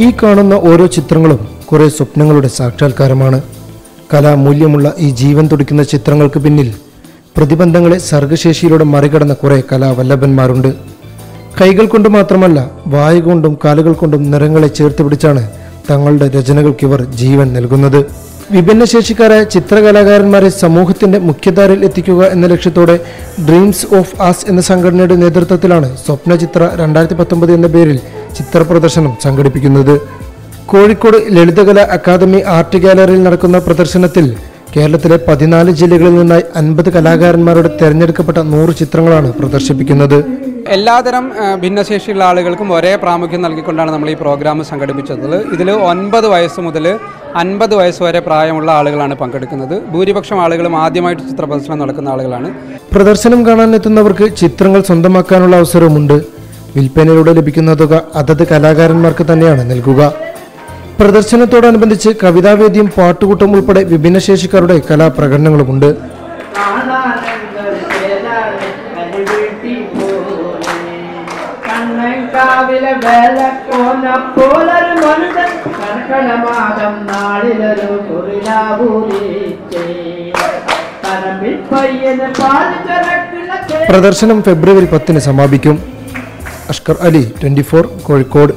ഈ കാണുന്ന ഓരോ ചിത്രങ്ങളും കുറേ സ്വപ്നങ്ങളുടെ സാക്ഷാത്കാരമാണ്. കലാമൂല്യമുള്ള ഈ ജീവൻ തുടിക്കുന്ന ചിത്രങ്ങൾക്ക് പിന്നിൽ പ്രതിബന്ധങ്ങളെ സർഗശേഷിയിലൂടെ മറികടന്ന കുറേ കലാവല്ലഭന്മാരുണ്ട്. കൈകൾ കൊണ്ട് മാത്രമല്ല, വായ കൊണ്ടും കാലുകൾ കൊണ്ടും നിറങ്ങളെ ചേർത്ത് പിടിച്ചാണ് തങ്ങളുടെ രചനകൾക്കിവർ ജീവൻ നൽകുന്നത്. വിഭിന്നശേഷിക്കാരായ ചിത്രകലാകാരന്മാരെ സമൂഹത്തിന്റെ മുഖ്യധാരയിൽ എത്തിക്കുക എന്ന ലക്ഷ്യത്തോടെ ഡ്രീംസ് ഓഫ് ആസ് എന്ന സംഘടനയുടെ നേതൃത്വത്തിലാണ് സ്വപ്നചിത്ര 2019 എന്ന പേരിൽ ചിത്ര പ്രദർശനം സംഘടിപ്പിക്കുന്നത്. കോഴിക്കോട് ലളിതകലാ അക്കാദമി ആർട്ട് ഗാലറിയിൽ നടക്കുന്ന പ്രദർശനത്തിൽ കേരളത്തിലെ 14 ജില്ലകളിൽ നിന്നായി 50 കലാകാരന്മാരുടെ തെരഞ്ഞെടുക്കപ്പെട്ട 100 ചിത്രങ്ങളാണ് പ്രദർശിപ്പിക്കുന്നത്. എല്ലാതരം ഭിന്നശേഷിയുള്ള ആളുകൾക്കും ഒരേ പ്രാമുഖ്യം നൽകിക്കൊണ്ടാണ് നമ്മൾ ഈ പ്രോഗ്രാം സംഘടിപ്പിച്ചത്. ഇതിൽ 9 വയസ്സ് മുതൽ 50 വയസ്സ് വരെ പ്രായമുള്ള ആളുകളാണ് പങ്കെടുക്കുന്നത്. ഭൂരിപക്ഷം ആളുകളും ആദ്യമായിട്ട് ചിത്ര പ്രദർശനം നടക്കുന്ന ആളുകളാണ്. പ്രദർശനം കാണാനെത്തുന്നവർക്ക് ചിത്രങ്ങൾ സ്വന്തമാക്കാനുള്ള അവസരവുമുണ്ട്. വിൽപ്പനയിലൂടെ ലഭിക്കുന്ന തുക അതത് കലാകാരന്മാർക്ക് തന്നെയാണ് നൽകുക. പ്രദർശനത്തോടനുബന്ധിച്ച് കവിതാവേദിയും പാട്ടുകൂട്ടം ഉൾപ്പെടെ വിഭിന്നശേഷിക്കാരുടെ കലാപ്രകടനങ്ങളുമുണ്ട്. പ്രദർശനം ഫെബ്രുവരി 10 സമാപിക്കും. അഷ്കർ അലി, 24, കോഴിക്കോട്.